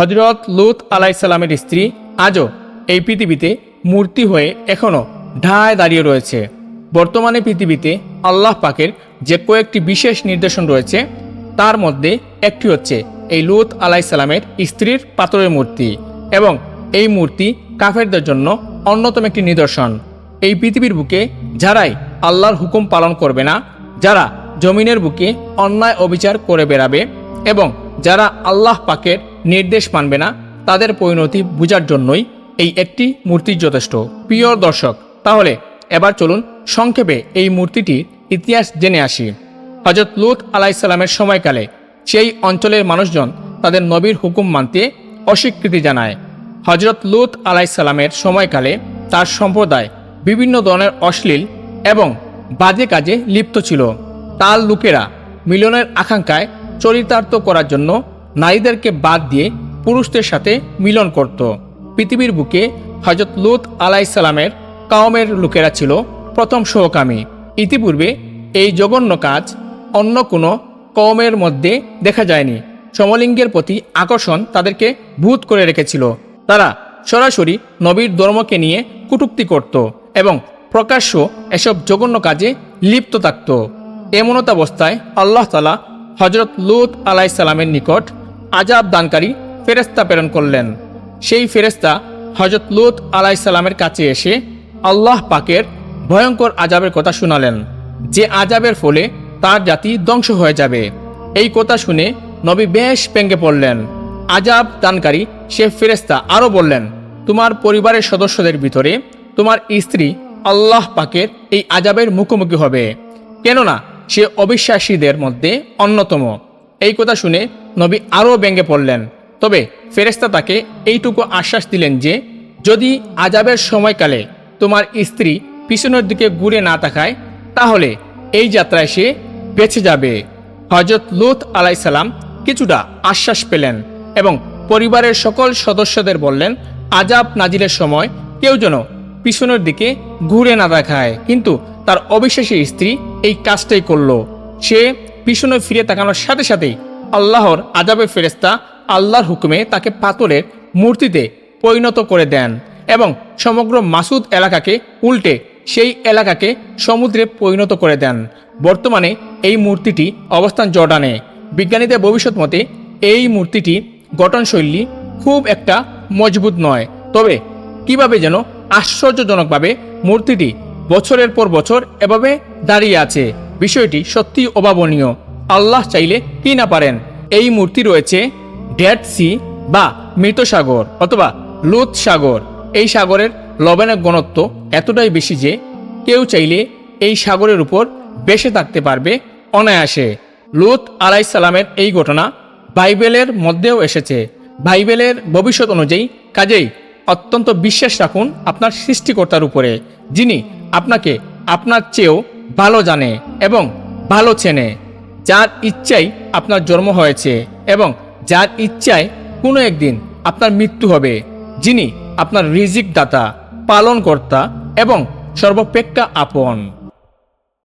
হযরত লূত আলাইহিসসালামের স্ত্রী আজও এই পৃথিবীতে মূর্তি হয়ে এখনও ঠায় দাঁড়িয়ে রয়েছে। বর্তমানে পৃথিবীতে আল্লাহ পাকের যে কয়েকটি বিশেষ নির্দেশন রয়েছে তার মধ্যে একটি হচ্ছে এই লূত আলাইহিসসালামের স্ত্রীর পাথরের মূর্তি, এবং এই মূর্তি কাফেরদের জন্য অন্যতম একটি নিদর্শন। এই পৃথিবীর বুকে যারাই আল্লাহর হুকুম পালন করবে না, যারা জমিনের বুকে অন্যায় অবিচার করে বেড়াবে এবং যারা আল্লাহ পাকের নির্দেশ মানবে না, তাদের পরিণতি বোঝার জন্যই এই একটি মূর্তি যথেষ্ট। প্রিয় দর্শক, তাহলে এবার চলুন সংক্ষেপে এই মূর্তিটির ইতিহাস জেনে আসি। হযরত লূত আলাইহিসসালামের সময়কালে সেই অঞ্চলের মানুষজন তাদের নবীর হুকুম মানতে অস্বীকৃতি জানায়। হযরত লূত আলাইহিসসালামের সময়কালে তার সম্প্রদায় বিভিন্ন ধরনের অশ্লীল এবং বাজে কাজে লিপ্ত ছিল। তার লোকেরা মিলনের আকাঙ্ক্ষায় চরিতার্থ করার জন্য নারীদেরকে বাদ দিয়ে পুরুষদের সাথে মিলন করত। পৃথিবীর বুকে হযরত লূত আলাইহিসসালামের কওমের লোকেরা ছিল প্রথম সহকামী। ইতিপূর্বে এই জঘন্য কাজ অন্য কোনো কওমের মধ্যে দেখা যায়নি। সমলিঙ্গের প্রতি আকর্ষণ তাদেরকে ভূত করে রেখেছিল। তারা সরাসরি নবীর ধর্মকে নিয়ে কটূক্তি করত এবং প্রকাশ্য এসব জঘন্য কাজে লিপ্ত থাকত। এমনতাবস্থায় আল্লাহ তাআলা হযরত লূত আলাইহিসসালামের নিকট আযাব দানকারী ফেরেশতা প্রেরণ করলেন। সেই ফেরেশতা হযরত লূত আলাইহিসসালামের কাছে এসে আল্লাহ পাকের ভয়ঙ্কর আযাবের কথা শোনালেন, যে আযাবের ফলে তার জাতি ধ্বংস হয়ে যাবে। এই কথা শুনে নবী বেশ ভেঙে পড়লেন। আযাব দানকারী সে ফেরেশতা আরও বললেন, তোমার পরিবারের সদস্যদের ভিতরে তোমার স্ত্রী আল্লাহ পাকের এই আযাবের মুখোমুখি হবে, কেননা সে অবিশ্বাসীদের মধ্যে অন্যতম। এই কথা শুনে নবী আরও ভেঙে পড়লেন। তবে ফেরেশতা তাকে এইটুকু আশ্বাস দিলেন যে যদি আযাবের সময়কালে তোমার স্ত্রী পিছনের দিকে ঘুরে না তাকায়, তাহলে এই যাত্রায় সে বেঁচে যাবে। হযরত লূত আলাইহিসসালাম কিছুটা আশ্বাস পেলেন এবং পরিবারের সকল সদস্যদের বললেন, আযাব নাজিলের সময় কেউ যেন পিছনের দিকে ঘুরে না দেখায়। কিন্তু তার অবিশ্বাসী স্ত্রী এই কাজটাই করল। সে পিছনে ফিরে তাকানোর সাথে সাথেই আল্লাহর আযাবের ফেরেশতা আল্লাহর হুকুমে তাকে পাথরের মূর্তিতে পরিণত করে দেন এবং সমগ্র মাসুদ এলাকাকে উল্টে সেই এলাকাকে সমুদ্রে পরিণত করে দেন। বর্তমানে এই মূর্তিটি অবস্থান জর্ডানে। বিজ্ঞানীদের ভবিষ্যৎ মতে এই মূর্তিটি গঠনশৈলী খুব একটা মজবুত নয়, তবে কিভাবে যেন আশ্চর্যজনকভাবে মূর্তিটি বছরের পর বছর এভাবে দাঁড়িয়ে আছে। বিষয়টি সত্যি অভাবনীয়। আল্লাহ চাইলে কি না পারেন। এই মূর্তি রয়েছে ডেড সি বা মৃত সাগর অথবা লুত সাগর। এই সাগরের লবণের ঘনত্ব এতটাই বেশি যে কেউ চাইলে এই সাগরের উপর বেঁচে থাকতে পারবে অনায়াসে। লূত আলাইহিসসালামের এই ঘটনা বাইবেলের মধ্যেও এসেছে। বাইবেলের ভবিষ্যৎ অনুযায়ী কাজেই অত্যন্ত বিশ্বাস রাখুন আপনার সৃষ্টিকর্তার উপরে, যিনি আপনাকে আপনার চেয়েও ভালো জানে এবং ভালো চেনে, যার ইচ্ছাই আপনার জন্ম হয়েছে এবং যার ইচ্ছায় কোনো একদিন আপনার মৃত্যু হবে, যিনি আপনার রিজিক দাতা, পালনকর্তা এবং সর্বাপেক্ষা আপন।